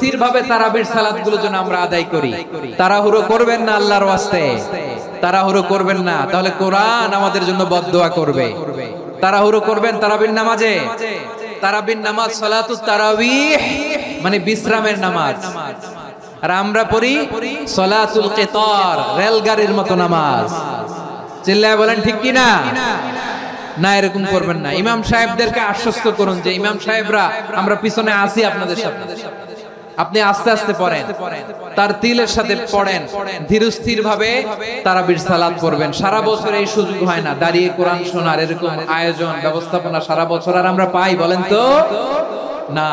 ধীরস্থির ভাবে তারাবির সালাতগুলো যেন আমরা আদায় করি। তাড়াহুড়ো করবেন না আল্লাহর ওয়াস্তে, তাড়াহুড়ো করবেন না, তাহলে কোরআন আমাদের জন্য বদদুয়া করবে। তাড়াহুড়ো করবেন তারাবির নামাজে। তারাবির নামাজ সালাতুত তারাবিহ মানে বিশ্রামের নামাজ, আর আমরা পড়ি সালাতুল কিতার, রেলগাড়ির মতো নামাজ। চিল্লায় বলেন ঠিক কি না? না, এরকম করবেন না। ইমাম সাহেবদেরকে আশ্বস্ত করুন যে ইমাম সাহেবরা আমরা পিছনে আসি আপনাদের সাথে, আপনি আস্তে আস্তে পড়েন, তার তিলের সাথে পড়েন, ধীরস্থির ভাবে তারাবির সালাত পড়বেন। সারা বছর এই সুযোগ হয় না দাঁড়িয়ে কোরআন শোনার, এরকম আয়োজন ব্যবস্থাপনা সারা বছর আর আমরা পাই বলেন তো? না।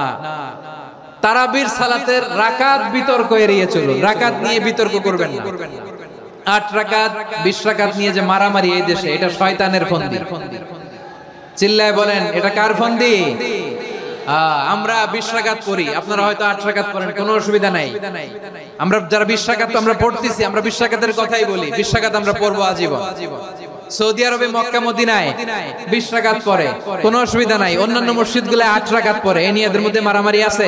তারাবির সালাতের রাকাত বিতর্ক এড়িয়ে চলুন, রাকাত নিয়ে বিতর্ক করবেন না। 8 রাকাত 20 রাকাত নিয়ে যে মারামারি এই দেশে, এটা শয়তানের ফন্দি। চিল্লায় বলেন এটা কার ফন্দি? আমরা 20 রাকাত পড়ি, আপনারা হয়তো 8 রাকাত পড়েন, কোনো অসুবিধা নাই। আমরা যারা 20 রাকাত আমরা পড়তেছি, আমরা 20 রাকাতের কথাই বলি, 20 রাকাত আমরা পড়বো আজীবন। সৌদি আরবে মক্কা মদিনায় 20 রাকাত পড়ে, কোনো অসুবিধা নাই। অন্যান্য মসজিদগুলো 8 রাকাত পড়ে, এই নিয়ে এদের মধ্যে মারামারি আছে?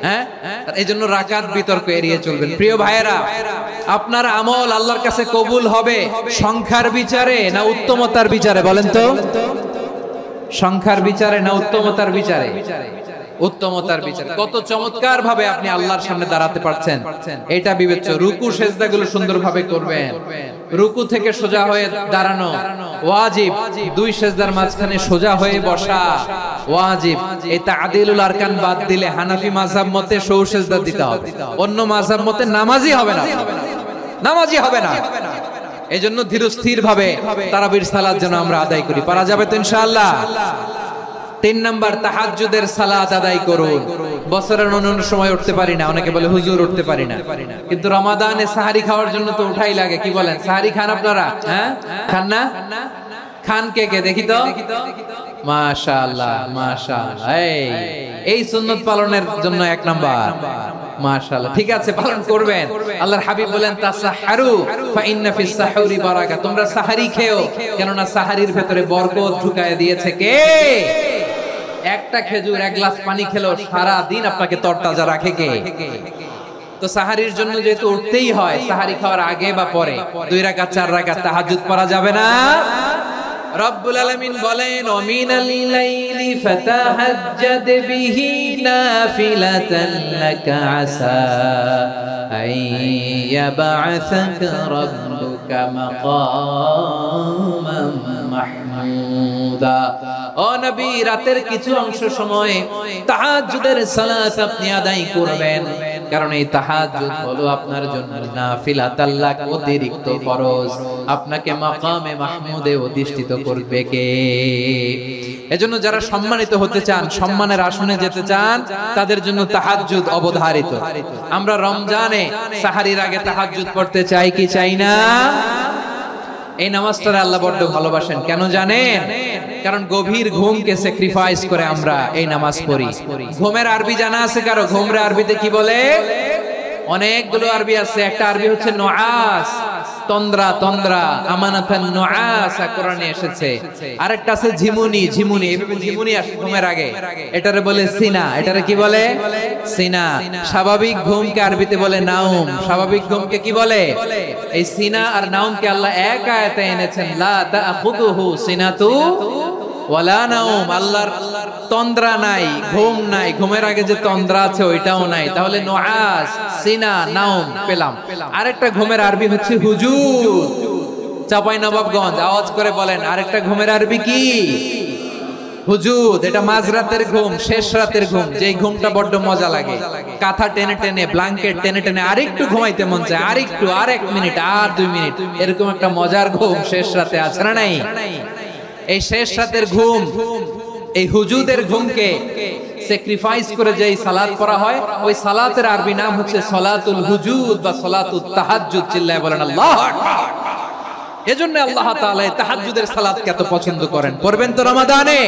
হ্যাঁ, এই জন্য রাকাত বিতর্ক এড়িয়ে চলবেন। প্রিয় ভাইয়েরা, আপনার আমল আল্লাহর কাছে কবুল হবে সংখ্যার বিচারে না উত্তমতার বিচারে বলেন তো? সংখ্যার বিচারে না উত্তমতার বিচারে? উত্তমতার বিচারে। কত চমৎকার ভাবে আপনি আল্লাহর সামনে দাঁড়াতে পারছেন এটা বিবেচ্য। রুকু সেজদাগুলো সুন্দরভাবে করবেন, রুকু থেকে সোজা হয়ে দাঁড়ানো ওয়াজিব, 2 সেজদার মাঝখানে সোজা হয়ে বসা ওয়াজিব। এই তা'দিলুল আরকান বাদ দিলে হানাফি মাযহাব মতে সৌ সেজদা দিতে হবে, অন্য মাযহাব মতে নামাজই হবে না, নামাজই হবে না। এজন্য ধীরস্থির ভাবে তারাবির সালাত যেন আমরা আদায় করি। পারা যাবে তো ইনশাআল্লাহ? 3 নাম্বার, তাহাজ্জুদের সালাত আদায় করুন। বছরের অন্য সময় উঠতে পারি না, অনেকে বলে হুজুর উঠতে পারি না, কিন্তু রমাদানে সাহারি খাওয়ার জন্য তো উঠাই লাগে। কি বলেন, সাহারি খান আপনারা? হ্যাঁ, খান না? খান কে কে দেখি তো? মাশাআল্লাহ মাশাআল্লাহ, এই সুন্নাত পালনের জন্য 1 নাম্বার। মাশাআল্লাহ, ঠিক আছে, পালন করবেন। আল্লাহর হাবিব বলেন তাসাহহারু ফা ইন্না ফিস সাহুরি বারাকা, তোমরা সাহারি খেও, কেননা সাহারির ভেতরে বরকত ঢুকায় দিয়েছে কে? একটা খেজুর, 1 গ্লাস পানি খেলেও সারা দিন আপনাকে তরতাজা রাখে কে? তো সাহারির জন্য যেহেতু উঠতেই হয়, সাহারি খাওয়ার আগে বা পরে 2 রাকাত 4 রাকাত তাহাজ্জুদ পড়া যাবে না? রব্বুল আলামিন বলেন ওমিনাল লাইলি ফাতাহাজ্জাদ বিহি নাফিলাতান লাকা আসা আইয়াবআসাকা রাব্বুকা মাকামান মাহমুদা। ও নবী, রাতের কিছু অংশ সময় তাহাজ্জুদের সালাত আপনি আদায় করবেন, কারণ এই তাহাজ্জুদ হলো আপনার জন্য নাফিলাতাল লাক, অতিরিক্ত ফরজ। আপনাকে মাকামে মাহমুদে অধিষ্ঠিত করবে কে? এজন্য যারা সম্মানিত হতে চান, সম্মানের আসনে যেতে চান, তাদের জন্য তাহাজ্জুদ অবধারিত। আমরা রমজানে সাহারির আগে তাহাজ্জুদ পড়তে চাই কি চাই না? এই নামাজটা আল্লাহ বড় ভালোবাসেন, কেন জানেন? কারণ গভীর ঘুমকে স্যাক্রিফাইস করে আমরা এই নামাজ পড়ি। ঘুমের আরবি জানা আছে কারো? ঘুমের আরবিতে কি বলে? অনেকগুলো আরবি আছে। একটা আরবি হচ্ছে নুআস, তন্দ্রা, তন্দ্রা, আমানাতান নুআসা কোরআনে এসেছে। আরেকটা আছে ঝিমুনি, ঝিমুনি, ঝিমুনি আসে ঘুমের আগে, এটারে বলে সিনা। এটারে কি বলে? সিনা। স্বাভাবিক ঘুমকে আরবিতে বলে নাউম। স্বাভাবিক ঘুমকে কি বলে? এই সিনা আর নাউমকে আল্লাহ এক আয়াতে এনেছেন, লা তাখুযুহু সিনাতু ওয়ালা নাউম। আল্লাহর তন্দ্রা নাই, ঘুম নাই, ঘুমের আগে যে তন্দ্রা আছে ওইটাও নাই। তাহলে নুআস, সিনা, নাউম পেলাম। আরেকটা ঘুমের আরবি হচ্ছে হুজুর। চাঁপাইনবাবগঞ্জ আওয়াজ করে বলেন, আরেকটা ঘুমের আরবি কি? হুজুর। এটা মাঝরাতের ঘুম, শেষ রাতের ঘুম, যেই ঘুমটা বড্ড মজা লাগে। কাঁথা টেনে টেনে, ব্ল্যাঙ্কেট টেনে টেনে আরেকটু ঘুমাইতে মন চায়, আরেকটু, আর 1 মিনিট, আর 2 মিনিট, এরকম একটা মজার ঘুম শেষ রাতে আছে না নাই? এই শেষ রাতের ঘুম, এই হুজুদের ঘুমকে স্যাক্রিফাইস করে যেই সালাত পড়া হয়, ওই সালাতের আরবি নাম হচ্ছে সালাতুল হুজুদ বা সালাতুত তাহাজ্জুদ। চিল্লায় বলেন আল্লাহু আকবার। এজন্য আল্লাহ তাআলা তাহাজ্জুদের সালাতকে এত পছন্দ করেন। পড়বেন তো রমাদানে?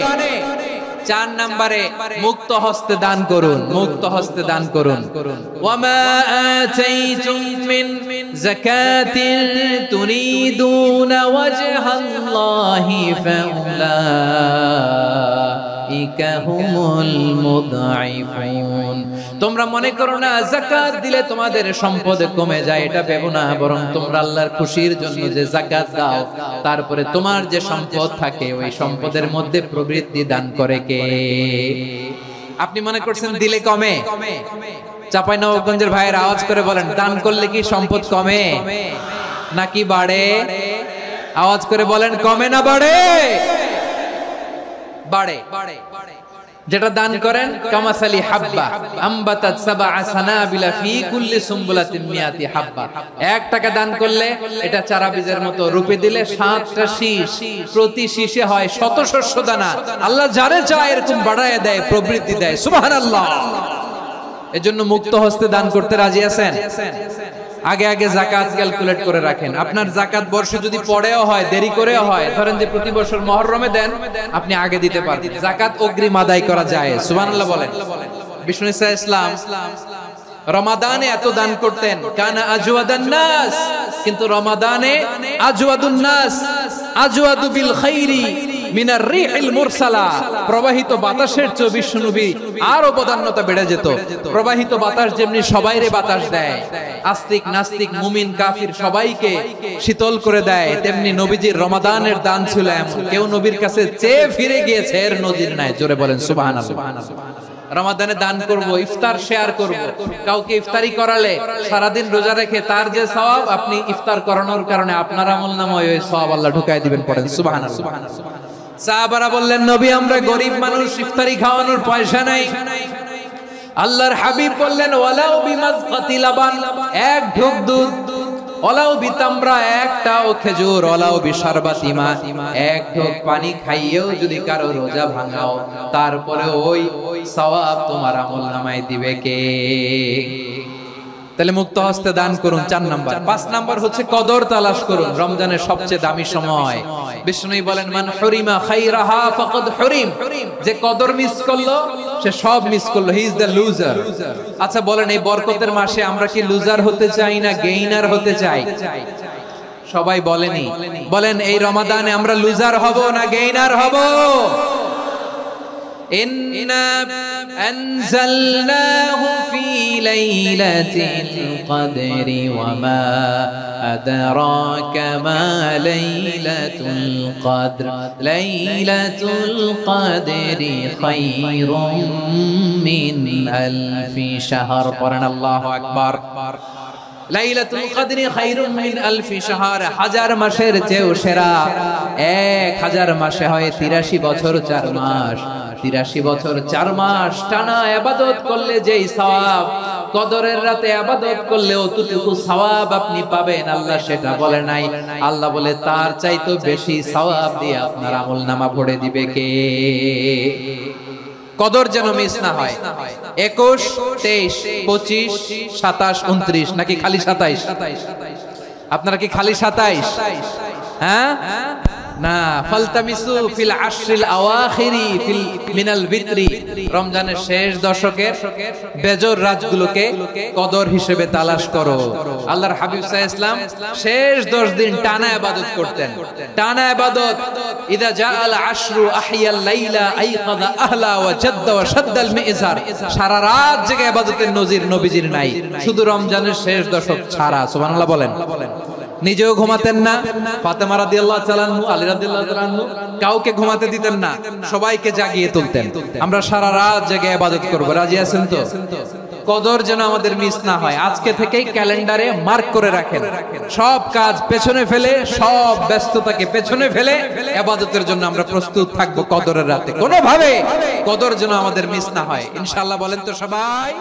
4 নম্বরে মুক্ত হস্তে দান করুন, মুক্ত হস্তে দান করুন। ওয়ামা আতাইতুম মিন যাকাতিন তুরিদুনা ওয়াজহাল্লাহি ফাউলাইকা হুমুল মুদঈফুন। তোমরা মনে করো না যাকাত দিলে তোমাদের সম্পদ কমে যায়, এটা ভেবো না, বরং তোমরা আল্লাহর খুশির জন্য যে যাকাত দাও তারপরে তোমার যে সম্পদ থাকে ওই সম্পদের মধ্যে প্রবৃদ্ধি দান করে কে? আপনি মনে করছেন দিলে কমে? চাঁপাইনবাবগঞ্জের ভাইয়ের আওয়াজ করে বলেন, দান করলে কি সম্পদ কমে নাকি বাড়ে? আওয়াজ করে বলেন, কমে না বাড়ে? বাড়ে। যেটা দান করেন কামাসালি হাব্বা আম্বাতাত সাবআ সানাবিলা ফি কুল্লি সুমবুলাতিন মিয়াতি হাব্বা, 1 টাকা দান করলে এটা চারা বীজের মতো, রূপে দিলে 7টা শীষ, প্রতি শীষে হয় শত শস্য দানা। আল্লাহ যারে চায় এরকম বাড়ায় দেয়, প্রবৃদ্ধি দেয়। সুবহানাল্লাহ। এজন্য মুক্ত হস্তে দান করতে রাজি আছেন? আগে আগে যাকাত ক্যালকুলেট করে রাখেন। আপনার যাকাত বর্ষ যদি পরেও হয়, দেরি করেও হয়, ধরেন যে প্রতি বছর মুহররমে দেন, আপনি আগে দিতে পারবেন। যাকাত অগ্রিম আদায় করা যায়। সুবহানাল্লাহ বলেন। বিষ্ণু ঈসা ইসলাম রমাদানে এত দান করতেন, কানা আজওয়াদান নাস, কিন্তু রমাদানে আজওয়াদুন নাস আজওয়াদু বিল খাইরি মিনার রিহিল মুরসালা, প্রবাহিত বাতাসের চেয়ে বিশ্বনবী আর অবদান্যতা বেড়ে যেত। প্রবাহিত বাতাস যেমনি সবাইরে বাতাস দেয়, আস্তিক নাস্তিক মুমিন কাফির সবাইকে শীতল করে দেয়, তেমনি নবীজির রমাদানের দান ছিল এমন, কেউ নবীর কাছে চেয়ে ফিরে গিয়েছে এর নজির নাই। জোরে বলেন সুবহানাল্লাহ। রমাদানে দান করব, ইফতার শেয়ার করব, কাউকে ইফতারি করালে সারাদিন রোজা রেখে তার যে সওয়াব, আপনি ইফতার করানোর কারণে আপনার আমলনামায় ওই সওয়াব আল্লাহ ঢুকায় দিবেন। পড়েন সুবহানাল্লাহ। সাহাবারা বললেন, নবী আমরা গরিব মানুষ, ইফতারি খাওয়ানোর পয়সা নাই। আল্লাহর হাবিব বললেন, ওয়ালাউ বিমাজকাতি লাবান, 1 ঢোক দুধ, ওয়ালাউ বিতামরা, 1টাও খেজুর, ওয়ালাউ বিশারবাতি মা, 1 ঢোক পানি খাইয়েও যদি কারো রোজা ভাঙাও, তারপরে ওই সওয়াব তোমার আমলনামায় দিবে কে? তাহলে মুক্ত হস্তে দান করুন, 4 নাম্বার। 5 নাম্বার হচ্ছে কদর তালাশ করুন। রমজানের সবচেয়ে দামি সময়। বিষ্ণু বলেন, মান হুরিমা খাইরাহা ফাকাদ হুরিম, যে কদর মিস করলো সে সব মিস করলো, হি ইজ দ্য লুজার। আচ্ছা বলেন, এই বরকতের মাসে আমরা কি লুজার হতে চাই না গেইনার হতে চাই? সবাই বলেনি, বলেন এই রমাদানে আমরা লুজার হব না গেইনার হব? ইন্না আনজালনাহু ফি লাইলাতিল কদরি ওয়া মা আদরাকা মা লাইলাতুল কদর, লাইলাতুল কদরি খায়রুম মিন আলফি শাহর। পড়েন আল্লাহু আকবার। লাইলাতুল কদরি খায়রুম মিন আলফি শাহর, 1000 মাসের চেয়েও সেরা। 1000 মাসে হয় 83 বছর 4 মাস। 83 বছর 4 মাস টানা ইবাদত করলে যেই সওয়াব, কদরের রাতে ইবাদত করলে অতটুকু সওয়াব আপনি পাবেন, আল্লাহ সেটা বলে নাই। আল্লাহ বলে তার চাইতে বেশি সওয়াব দিয়ে আপনার আমলনামা ভরে দিবে কে? কদর যেন মিস না হয়। 21, 23, 25, 27, 29 নাকি খালি 27? আপনারা কি খালি 27? হ্যাঁ না, ফালতামিসু ফিল আশরিল আওয়াখিরি ফিল মিনাল বিত্রি, রমজানের শেষ দশকের বেজর রাতগুলোকে কদর হিসেবে তালাশ করো। আল্লাহর হাবিব সাল্লাল্লাহু আলাইহি ওয়াসাল্লাম শেষ 10 দিন টানা ইবাদত করতেন, টানা ইবাদত। ইদা জাআল আশরু আহিয়াল লাইলা আইকাযা আহলা ওয়া জাদ্দা ওয়া শাদ্দাল মিজার, সারা রাত জেগে ইবাদতের নজির নবীজির নাই, শুধু রমজানের শেষ দশক ছাড়া। সুবহানাল্লাহ বলেন। নিজেও ঘুমাতেন না, ফাতেমা রাদিয়াল্লাহু তাআলা আনহু, আলী রাদিয়াল্লাহু তাআলা আনহু কাউকে ঘুমাতে দিতেন না, সবাইকে জাগিয়ে তুলতেন। আমরা সারা রাত জেগে ইবাদত করব, রাজি আছেন তো? কদর যেন আমাদের মিস না হয়। আজকে থেকেই ক্যালেন্ডারে মার্ক করে রাখেন, সব কাজ পেছনে ফেলে, সব ব্যস্ততাকে পেছনে ফেলে ইবাদতের জন্য আমরা প্রস্তুত থাকব কদরের রাতে। কোনোভাবে কদর যেন আমাদের মিস না হয়, ইনশাআল্লাহ। বলেন তো সবাই।